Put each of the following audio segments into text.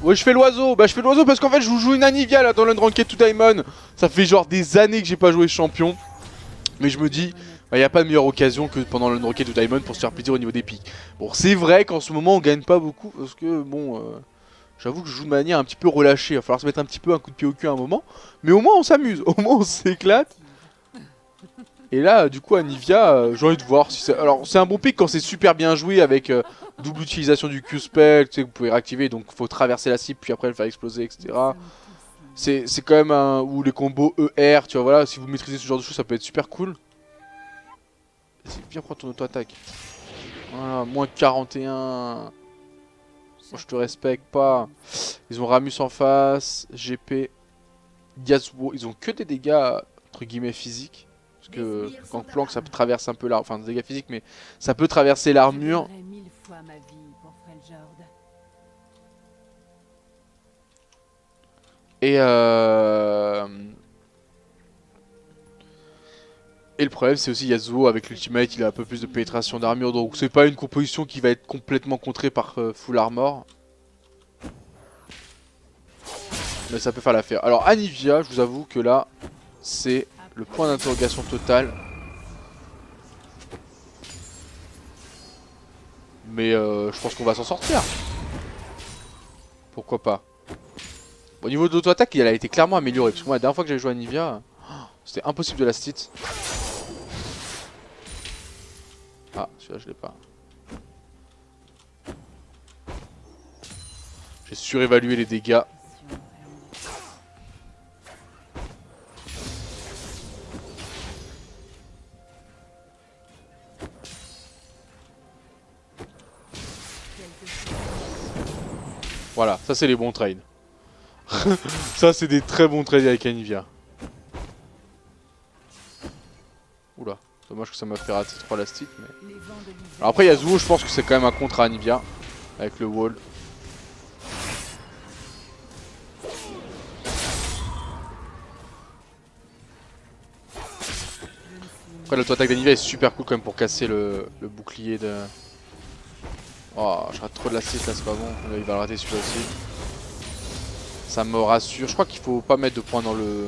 Ouais, je fais l'oiseau. Bah, je fais l'oiseau parce qu'en fait, je joue une Anivia là dans l'Unranked to Diamond. Ça fait genre des années que j'ai pas joué champion. Mais je me dis, bah, y a pas de meilleure occasion que pendant l'Unranked to Diamond pour se faire plaisir au niveau des pics. Bon, c'est vrai qu'en ce moment, on gagne pas beaucoup parce que, bon, j'avoue que je joue de manière un petit peu relâchée. Il va falloir se mettre un petit peu un coup de pied au cul à un moment. Mais au moins, on s'amuse. Au moins, on s'éclate. Et là, du coup, Anivia, j'ai envie de voir si c'est. Alors, c'est un bon pick quand c'est super bien joué avec double utilisation du Q-Spell, tu sais, que vous pouvez réactiver, donc faut traverser la cible puis après le faire exploser, etc. C'est quand même un. Ou les combos ER, tu vois, voilà, si vous maîtrisez ce genre de choses, ça peut être super cool. Vas-y, viens prendre ton auto-attaque. Voilà, moins 41. Moi, je te respecte pas. Ils ont Ramus en face, GP, Yasuo, ils ont que des dégâts, entre guillemets, physiques. Parce que quand Planck ça peut traverser un peu l'armure, enfin des dégâts physiques mais ça peut traverser l'armure. Et le problème c'est aussi Yasuo avec l'ultimate il a un peu plus de pénétration d'armure donc c'est pas une composition qui va être complètement contrée par full armor. Mais ça peut faire l'affaire. Alors Anivia je vous avoue que là c'est le point d'interrogation total. Mais je pense qu'on va s'en sortir. Pourquoi pas. Au niveau de l'auto-attaque, elle a été clairement améliorée. Parce que moi, la dernière fois que j'avais joué à Anivia, c'était impossible de la stit. Ah, celui-là, je l'ai pas. J'ai surévalué les dégâts. Voilà, ça c'est les bons trades. Ça c'est des très bons trades avec Anivia. Oula, dommage que ça m'a fait rater 3 lastiques. Mais... Alors après Yasuo, je pense que c'est quand même un contre à Anivia. Avec le wall. Après l'auto-attaque d'Anivia est super cool quand même pour casser le bouclier de... Oh, je rate trop de l'assist là, c'est pas bon. Là, il va le rater celui-là aussi. Ça me rassure. Je crois qu'il faut pas mettre de points dans le...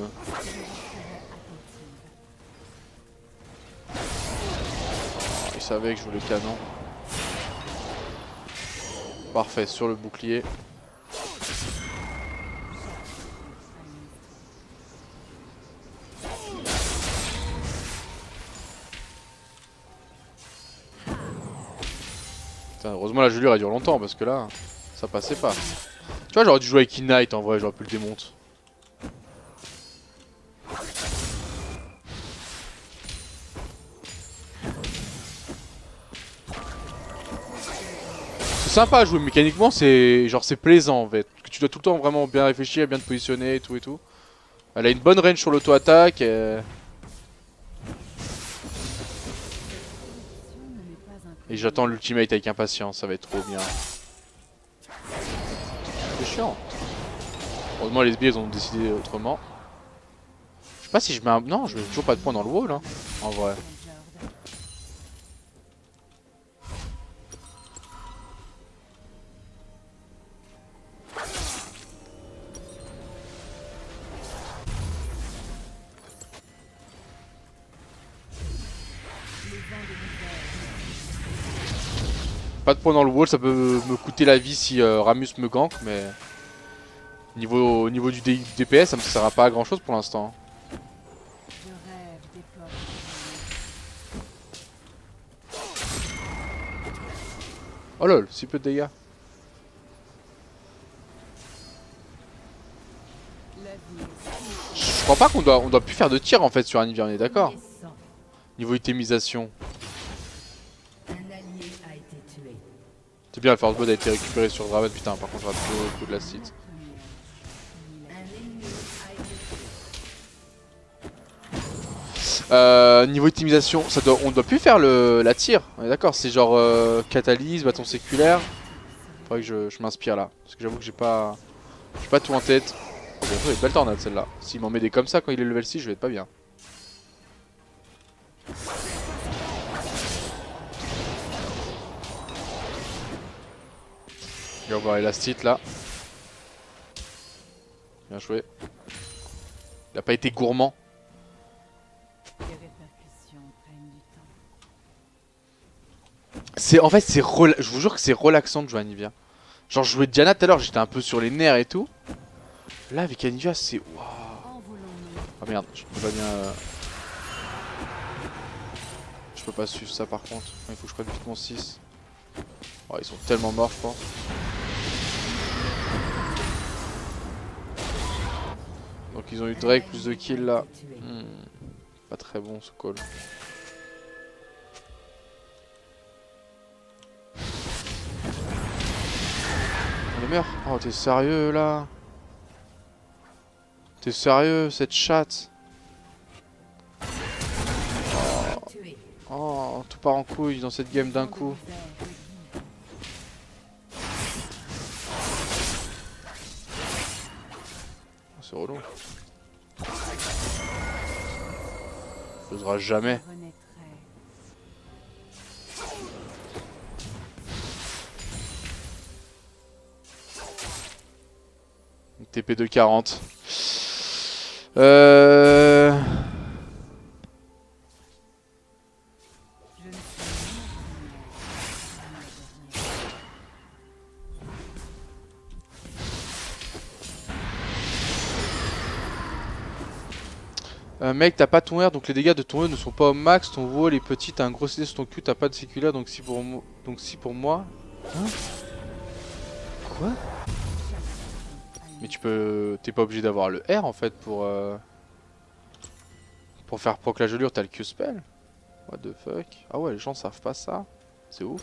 Oh, il savait que je voulais le canon. Parfait, sur le bouclier. Putain, heureusement la gelure elle dure longtemps parce que là, ça passait pas. Tu vois, j'aurais dû jouer avec Ignite en vrai, j'aurais pu le démonter. C'est sympa à jouer mécaniquement, c'est genre c'est plaisant en fait. Que tu dois tout le temps vraiment bien réfléchir, bien te positionner et tout et tout. Elle a une bonne range sur l'auto-attaque. Et j'attends l'ultimate avec impatience, ça va être trop bien. C'est chiant. Heureusement les SB ils ont décidé autrement. Je sais pas si je mets un... Non, je mets toujours pas de points dans le wall hein, en vrai. Pas de points dans le wall, ça peut me coûter la vie si Ramus me gank, mais... au niveau du DPS, ça me sert pas à grand chose pour l'instant. Oh lol, si peu de dégâts. Je crois pas qu'on doit plus faire de tir en fait sur Anivia, on est d'accord. Niveau itemisation. C'est bien, le first blood a été récupéré sur Draven, putain, par contre, je rate beaucoup de la site. Niveau itimisation, on doit plus faire la tire, on est d'accord, c'est genre catalyse, bâton séculaire. Faudrait que je m'inspire là, parce que j'avoue que j'ai pas tout en tête. Oh, bien sûr, il est belle tornade celle-là. S'il m'en met des comme ça quand il est level 6, je vais être pas bien. Je vais avoir Elastite là. Bien joué. Il a pas été gourmand. Les répercussions prennent du temps. En fait, je vous jure que c'est relaxant de jouer à Anivia. Genre, je jouais Diana tout à l'heure, j'étais un peu sur les nerfs et tout. Là, avec Anivia, c'est... Waouh. Envolons-nous. Ah merde, je peux pas bien... Je peux pas suivre ça par contre. Il faut que je prenne vite mon 6. Oh, ils sont tellement morts, je pense. Donc ils ont eu Drake plus de kills là. Pas très bon ce call. On est meurt. Oh, t'es sérieux là? T'es sérieux cette chatte? Oh, tout part en couille dans cette game d'un coup. Oh, c'est relou. Faisera jamais. Une TP de 40. Mec, t'as pas ton R, donc les dégâts de ton E ne sont pas au max. Ton wall est petit, t'as un gros CD sur ton Q, t'as pas de séculaire, donc si pour moi. Hein? Quoi? Mais tu peux. T'es pas obligé d'avoir le R en fait pour faire proc la gelure, t'as le Q spell. What the fuck? Ah ouais, les gens savent pas ça. C'est ouf.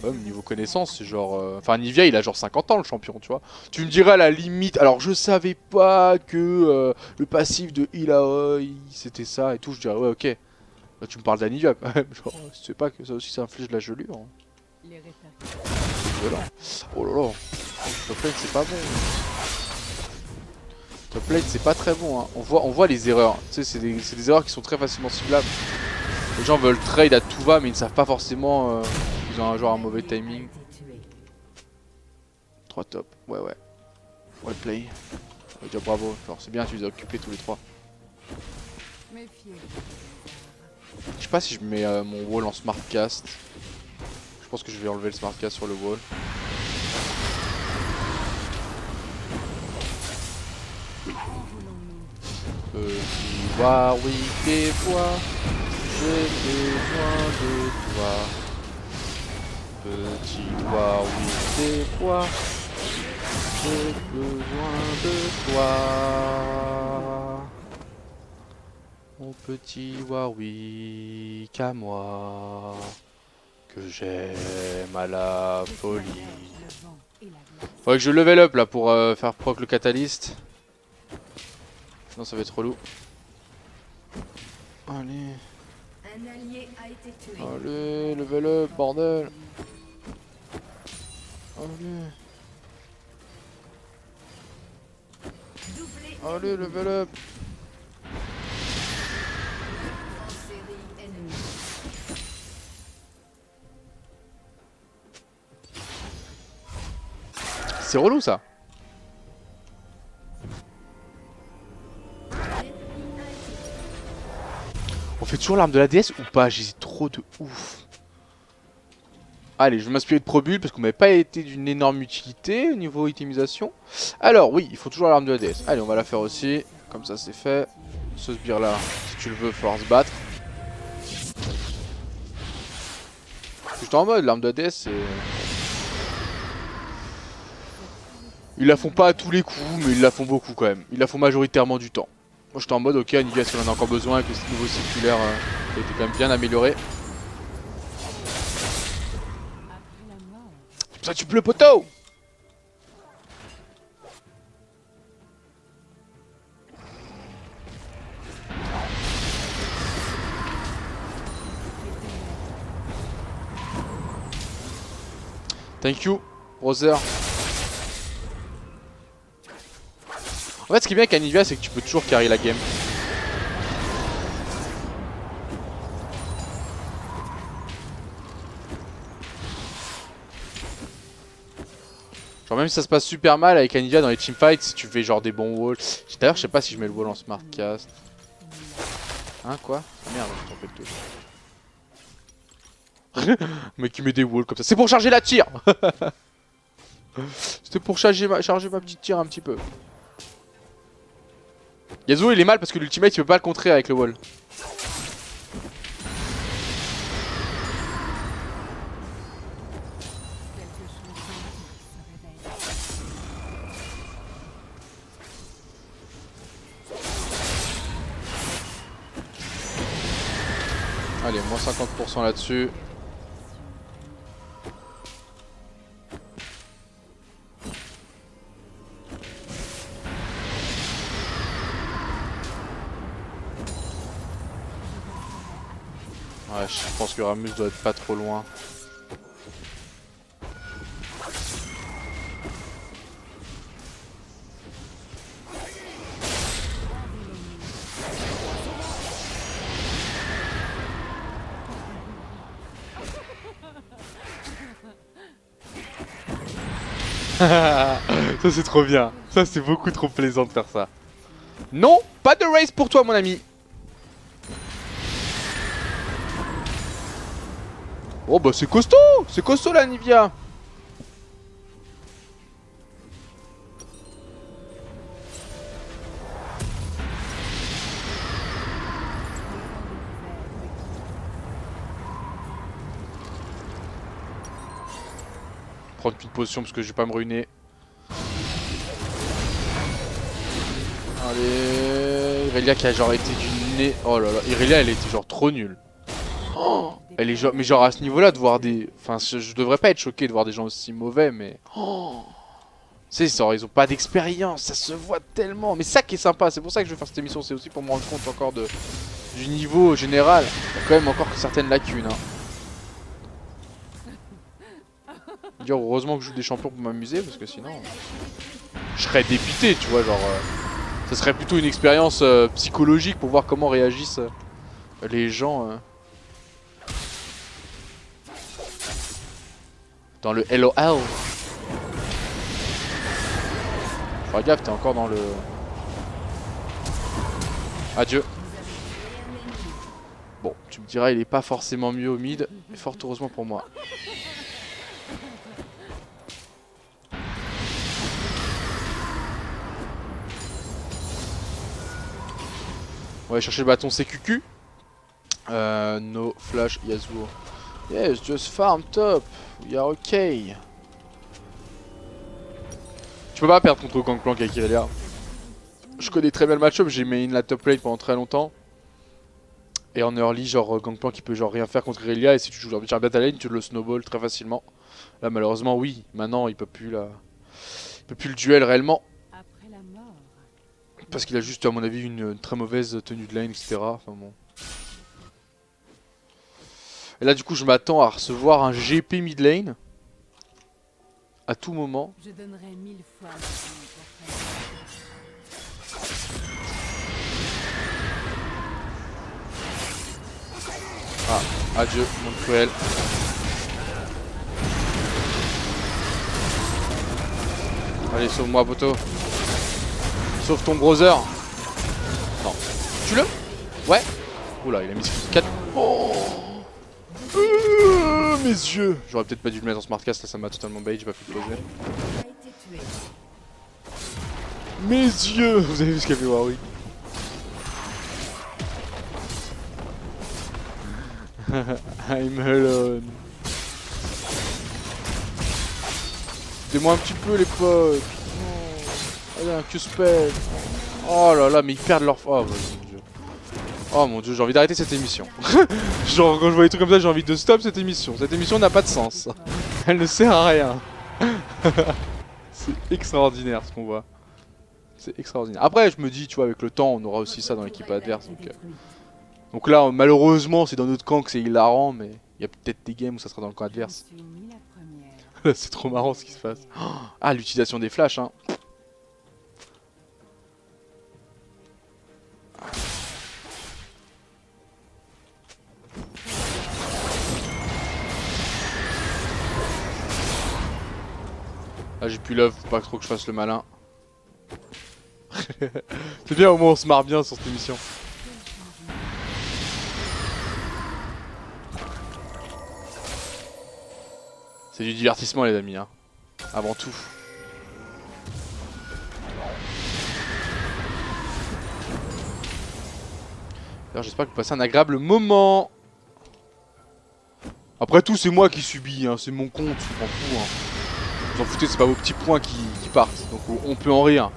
Ouais, mais niveau connaissance, c'est genre... Enfin, Nivea, il a genre 50 ans, le champion, tu vois. Tu me dirais à la limite... Alors, je savais pas que le passif de Ilaoi, c'était ça et tout. Je dirais, ouais, ok. Là, tu me parles d'Anivia, quand même. Genre, tu sais pas que ça aussi, ça inflige de la gelure. Hein. C'est violent. Oh là là. Top lane, c'est pas bon. Top lane, c'est pas très bon. Hein. On voit les erreurs. Tu sais, c'est des erreurs qui sont très facilement ciblables. Les gens veulent trade à tout va, mais ils ne savent pas forcément... Ils ont genre un mauvais timing. 3 top, ouais. Well play. On va dire bravo, c'est bien, tu les as occupés tous les 3. Je sais pas si je mets mon wall en smart cast. Je pense que je vais enlever le smart cast sur le wall. Petit Warwick des fois, j'ai besoin de toi. Petit Warwick des fois, j'ai besoin de toi. Mon petit Warwick à moi, que j'aime à la folie. Faudrait que je level up là pour faire proc le catalyst. Sinon ça va être relou. Allez. Allez, level up, bordel. Allez, level up. C'est relou ça. On fait toujours l'arme de la DS ou pas? J'hésite trop de ouf. Allez, je vais m'inspirer de Probul parce qu'on m'avait pas été d'une énorme utilité au niveau itemisation. Alors oui, il faut toujours l'arme de la DS. Allez, on va la faire aussi. Comme ça c'est fait. Ce sbire là, si tu le veux, il va falloir se battre. J'étais en mode, l'arme de la DS c'est... Ils la font pas à tous les coups, mais ils la font beaucoup quand même. Ils la font majoritairement du temps. Moi j'étais en mode, ok, Anivia si on en a encore besoin, que ce niveau circulaire a été quand même bien amélioré. Ça tue le poteau! Thank you, brother. En fait, ce qui est bien avec Anivia, c'est que tu peux toujours carry la game. Genre même si ça se passe super mal avec Anivia dans les teamfights, si tu fais genre des bons walls. D'ailleurs je sais pas si je mets le wall en smart cast. Hein quoi? Ah merde, je trompé de touche. Mec qui met des walls comme ça. C'est pour charger la tire. C'était pour charger ma petite tire un petit peu. Yasuo il est mal parce que l'ultimate il peut pas le contrer avec le wall. Allez, moins 50% là-dessus. Ouais, je pense que Ramus doit être pas trop loin. Ça c'est trop bien. Ça c'est beaucoup trop plaisant de faire ça. Non, pas de race pour toi mon ami. Oh bah c'est costaud la Nivea. Prendre une potion parce que je vais pas me ruiner. Allez, Irelia qui a genre été du nez. Oh là là, Irelia elle était genre trop nulle. Oh, elle est genre, mais genre à ce niveau-là de voir des, enfin je devrais pas être choqué de voir des gens aussi mauvais, mais oh. Tu sais, ils ont pas d'expérience, ça se voit tellement. Mais ça qui est sympa, c'est pour ça que je vais faire cette émission, c'est aussi pour me rendre compte encore du niveau général. Il y a quand même encore certaines lacunes. Hein. Dire heureusement que je joue des champions pour m'amuser, parce que sinon je serais dépité, tu vois, genre ça serait plutôt une expérience psychologique pour voir comment réagissent les gens dans le LOL. Fais gaffe, t'es encore dans le... Adieu. Bon, tu me diras, il est pas forcément mieux au mid, mais fort heureusement pour moi. On va aller chercher le bâton CQQ. No flash Yasuo. Yes, just farm top. We are okay. Tu peux pas perdre contre Gangplank avec Irelia. Je connais très bien le match-up, j'ai main la top lane pendant très longtemps. Et en early, genre Gangplank il peut genre rien faire contre Irelia. Et si tu joues bien ta lane, tu le snowball très facilement. Là malheureusement oui, maintenant il peut plus la... Il peut plus le duel réellement. Parce qu'il a juste à mon avis une très mauvaise tenue de lane, etc. Enfin bon. Et là du coup je m'attends à recevoir un GP mid lane. À tout moment. Je donnerai 1000 fois Ah, adieu, monde cruel. Allez, sauve-moi, poteau. Sauve ton browser. Non. Tue-le. Ouais. Oula, il a mis 4. Oh mes yeux. J'aurais peut-être pas dû le mettre en smartcast, là ça m'a totalement bait, j'ai pas pu le poser. Mes yeux. Vous avez vu ce qu'a fait Warwick. I'm alone. Aidez-moi un petit peu les potes. Oh. Allez un Q-spell. Oh là là mais ils perdent leur... Oh mon dieu. Oh mon dieu j'ai envie d'arrêter cette émission. Genre quand je vois des trucs comme ça j'ai envie de stop cette émission. Cette émission n'a pas de sens. Elle ne sert à rien. C'est extraordinaire ce qu'on voit. C'est extraordinaire. Après je me dis tu vois avec le temps on aura aussi ça dans l'équipe adverse. Donc là malheureusement c'est dans notre camp que c'est hilarant mais il y a peut-être des games où ça sera dans le camp adverse. C'est trop marrant ce qui se passe. Ah l'utilisation des flashs hein. Là j'ai plus l'œuf, faut pas trop que je fasse le malin. C'est bien, au moins on se marre bien sur cette émission. C'est du divertissement les amis, hein. Avant tout. D'ailleurs j'espère que vous passez un agréable moment. Après tout c'est moi qui subis, hein. C'est mon compte, je m'en fous. Hein. Vous en foutez, c'est pas vos petits points qui partent, donc on peut en rire.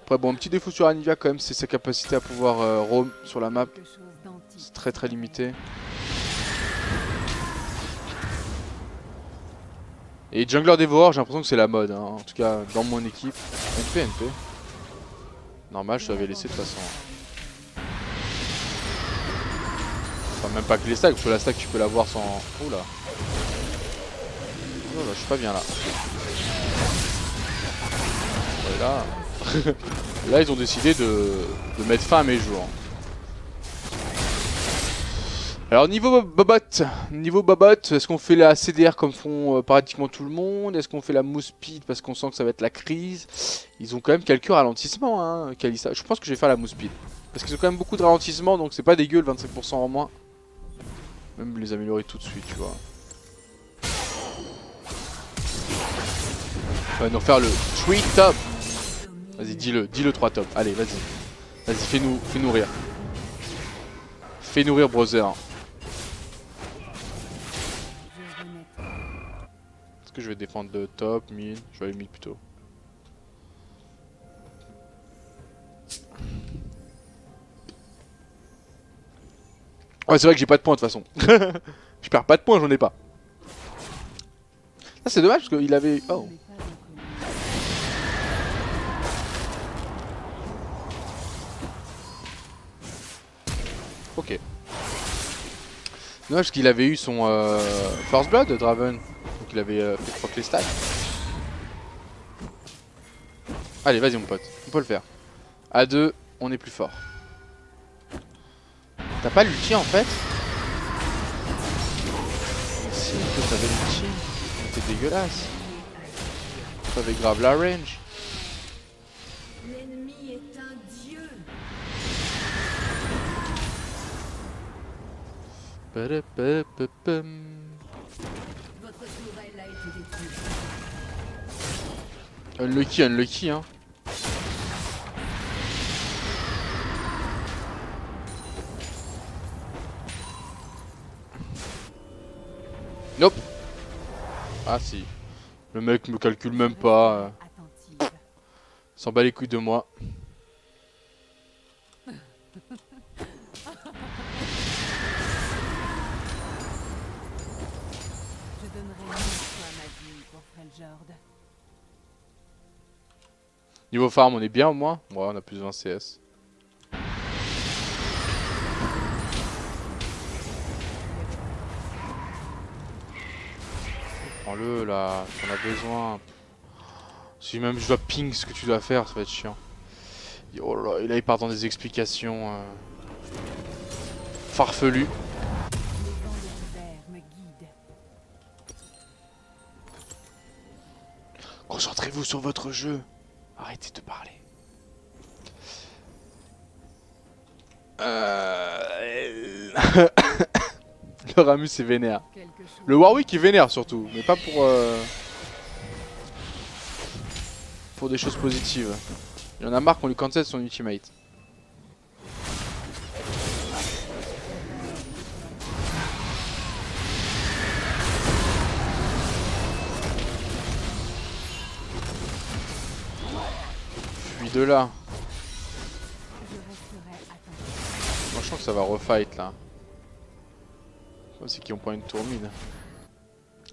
Après bon, un petit défaut sur Anivia quand même, c'est sa capacité à pouvoir roam sur la map. C'est très limité. Et Jungler Dévoreur, j'ai l'impression que c'est la mode, hein. En tout cas dans mon équipe. NP. Normal, je t'avais laissé de toute façon. Enfin, même pas que les stacks, parce que la stack tu peux l'avoir sans... Oh là. Oh là, je suis pas bien là. Ouais, là... là ils ont décidé de mettre fin à mes jours. Alors niveau Bobot, est-ce qu'on fait la CDR comme font pratiquement tout le monde? Est-ce qu'on fait la mousse speed parce qu'on sent que ça va être la crise? Ils ont quand même quelques ralentissements, hein, Kalista. Je pense que je vais faire la mousse speed. Parce qu'ils ont quand même beaucoup de ralentissements, donc c'est pas dégueu le 25% en moins. Même les améliorer tout de suite, tu vois. On va nous refaire le 3 top. Vas-y, dis-le 3 top. Allez, vas-y. Vas-y, fais-nous rire. Fais-nous rire, brother. Est-ce que je vais défendre de top, mid? Je vais aller mid plutôt. Ouais, c'est vrai que j'ai pas de points de toute façon. Je perds pas de points, j'en ai pas. Ça c'est dommage parce qu'il avait... Oh. Ok. Dommage parce qu'il avait eu son First Blood, Draven. Donc il avait fait proc les stacks. Allez, vas-y mon pote, on peut le faire. À 2, on est plus fort. T'as pas l'ulti en fait? Si, toi t'avais l'ulti. T'es dégueulasse. T'avais grave la range. L'ennemi est un dieu. Votre tourelle a été détruite. Unlucky hein. Nope. Ah si. Le mec me calcule même pas. S'en bat les couilles de moi. Je donnerai 1000 fois ma vie pour Freljord. Niveau farm, on est bien au moins. Ouais, on a plus de 20 CS. Prends-le là, t'en as besoin. Si même je dois ping ce que tu dois faire, ça va être chiant. Oh là, et là il part dans des explications farfelues. Les vents de l'hiver me guident. Concentrez-vous sur votre jeu. Arrêtez de parler. Le Ramus est vénère. Le Warwick est vénère surtout, mais pas pour des choses positives. Il en a marre qu'on lui cancel son ultimate. Fuis de là. Moi je sens que ça va refight là. C'est qu'ils ont pas une tour mid.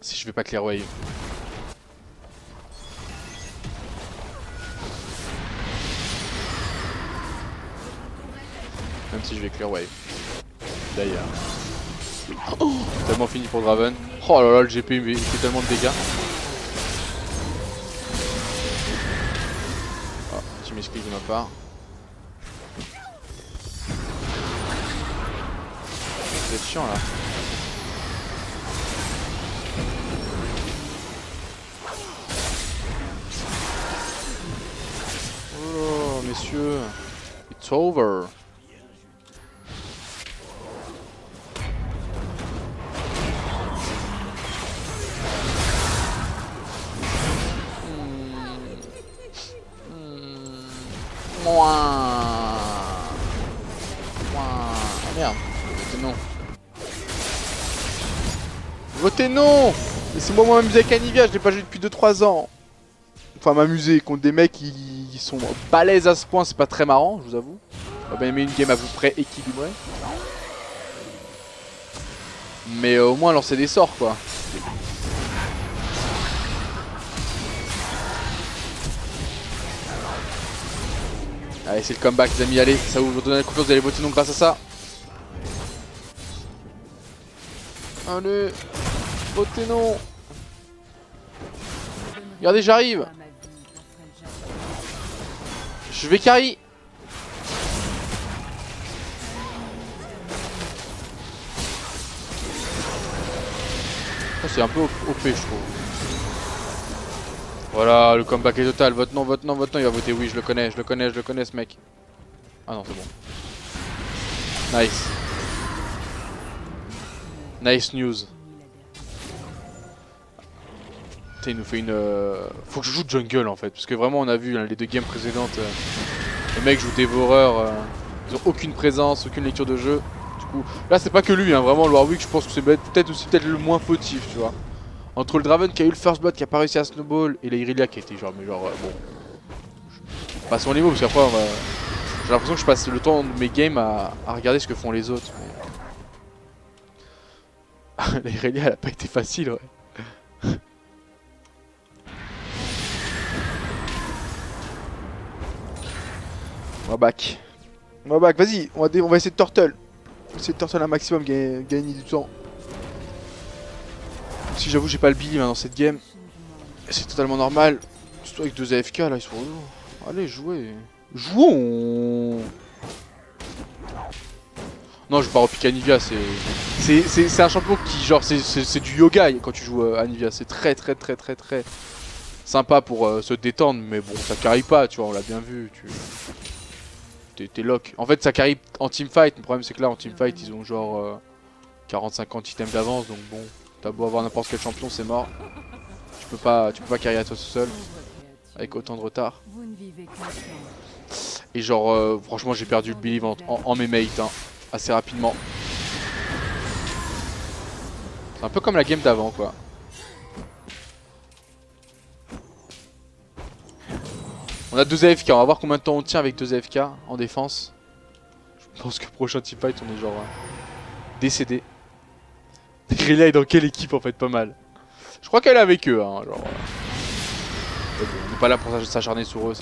Si je vais pas clear wave. Même si je vais clear wave. D'ailleurs. Oh, tellement fini pour Draven. Oh là là, le GP il fait tellement de dégâts. Oh, petit misclick de ma part. Vous êtes chiant là. Oh messieurs, it's over. Ah merde, votez non. Votez non. Laissez-moi m'amuser avec Anivia, je l'ai pas joué depuis 2-3 ans. Enfin m'amuser contre des mecs qui sont balèzes à ce point, c'est pas très marrant, je vous avoue. On va bien aimer une game à peu près équilibrée. Mais au moins lancer des sorts quoi. Allez, c'est le comeback les amis, allez, ça vous donne la confiance d'aller voter non grâce à ça. Allez, votez non. Regardez, j'arrive. Je vais carry. Oh, c'est un peu OP je trouve. Voilà, le comeback est total. Vote non, vote non, vote non. Il va voter oui, je le connais ce mec. Ah non, c'est bon. Nice. Nice news. Putain, il nous fait une... Faut que je joue jungle en fait. Parce que vraiment, on a vu hein, les 2 games précédentes. Les mecs jouent dévoreur. Ils ont aucune présence, aucune lecture de jeu. Du coup, là, c'est pas que lui, hein, vraiment, le Warwick, je pense que c'est peut-être aussi le moins fautif, tu vois. Entre le Draven qui a eu le first blood qui a pas réussi à snowball et la Irelia qui a été genre, mais genre, bon. Pas son niveau parce qu'après, j'ai l'impression que je passe le temps de mes games à regarder ce que font les autres. Mais... la Irelia elle a pas été facile, ouais. On va back. On va back, vas-y, on va essayer de turtle. On va essayer de turtle un maximum, gagner du temps. Si j'avoue j'ai pas le Billy dans cette game. C'est totalement normal. Surtout avec 2 AFK là, ils sont relous. Allez, jouez. Jouons. Non, je vais pas repiquer Anivia, c'est un champion qui genre c'est du yoga quand tu joues Anivia, c'est très sympa pour se détendre, mais bon, ça carry pas, tu vois, on l'a bien vu, t'es lock. En fait, ça carry en teamfight, le problème c'est que là en teamfight, ils ont genre 40-50 items d'avance, donc bon, t'as beau avoir n'importe quel champion, c'est mort. Tu peux pas carry à toi tout seul, avec autant de retard. Et genre, franchement, j'ai perdu le believe en mes mates, hein, assez rapidement. C'est un peu comme la game d'avant, quoi. On a 2 AFK, on va voir combien de temps on tient avec 2 AFK en défense. Je pense que prochain teamfight, on est genre décédé. Irelia est dans quelle équipe en fait? Pas mal. Je crois qu'elle est avec eux, hein, genre. On n'est pas là pour s'acharner sur eux.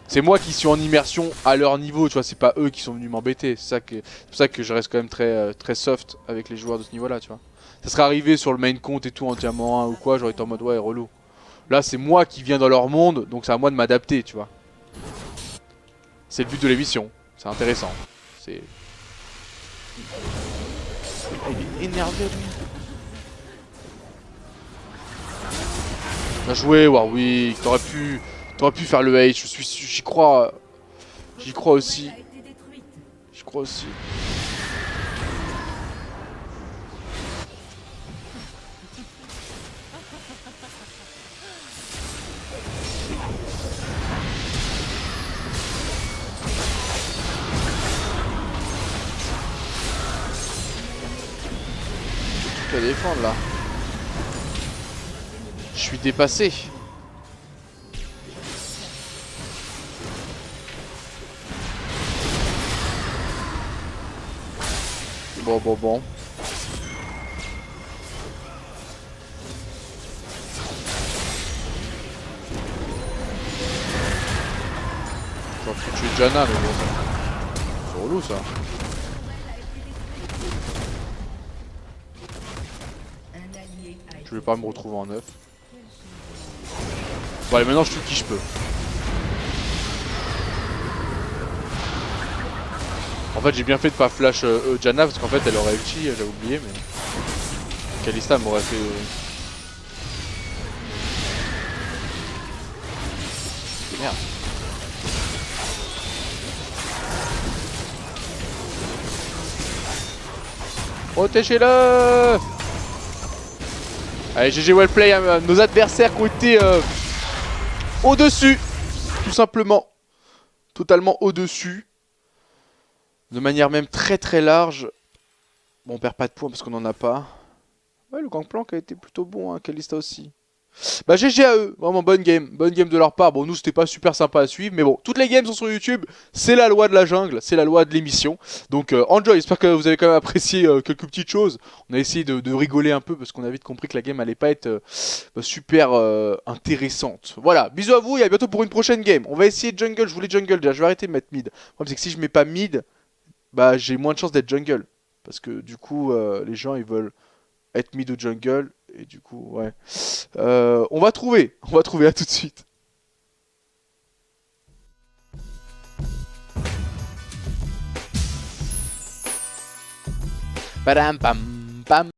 C'est moi qui suis en immersion à leur niveau, tu vois. C'est pas eux qui sont venus m'embêter. C'est pour ça que je reste quand même très soft avec les joueurs de ce niveau-là, tu vois. Ça serait arrivé sur le main compte et tout en diamant 1 ou quoi, j'aurais été en mode ouais, relou. Là, c'est moi qui viens dans leur monde, donc c'est à moi de m'adapter, tu vois. C'est le but de l'émission. C'est intéressant. C'est... Il est énervé, lui. Bien joué, Warwick. T'aurais pu faire le H. J'y crois. J'y crois aussi. J'y crois aussi. À défendre là. Je suis dépassé. Bon. J'aurais pu tuer Janna, mais bon. C'est relou ça. Je vais pas me retrouver en 9. Bon allez, maintenant je tue qui je peux. En fait j'ai bien fait de pas flash Janna parce qu'en fait elle aurait ulti, j'avais oublié mais... Kalista m'aurait fait... Merde. Protégez-le. Allez GG Wellplay, hein, nos adversaires qui ont été au-dessus. Tout simplement. Totalement au-dessus. De manière même très très large. Bon on perd pas de points parce qu'on en a pas. Ouais le Gangplank a été plutôt bon, hein, Kalista aussi. Bah GG à eux, vraiment bonne game de leur part. Bon nous c'était pas super sympa à suivre mais bon, toutes les games sont sur YouTube, c'est la loi de la jungle, c'est la loi de l'émission. Donc enjoy, j'espère que vous avez quand même apprécié quelques petites choses. On a essayé de rigoler un peu parce qu'on a vite compris que la game allait pas être super intéressante. Voilà, bisous à vous et à bientôt pour une prochaine game. On va essayer jungle, je voulais jungle déjà, je vais arrêter de mettre mid. Le problème c'est que si je mets pas mid, bah j'ai moins de chances d'être jungle. Parce que du coup les gens ils veulent être mid ou jungle. Et du coup, ouais. On va trouver, à tout de suite. Badam, pam, pam.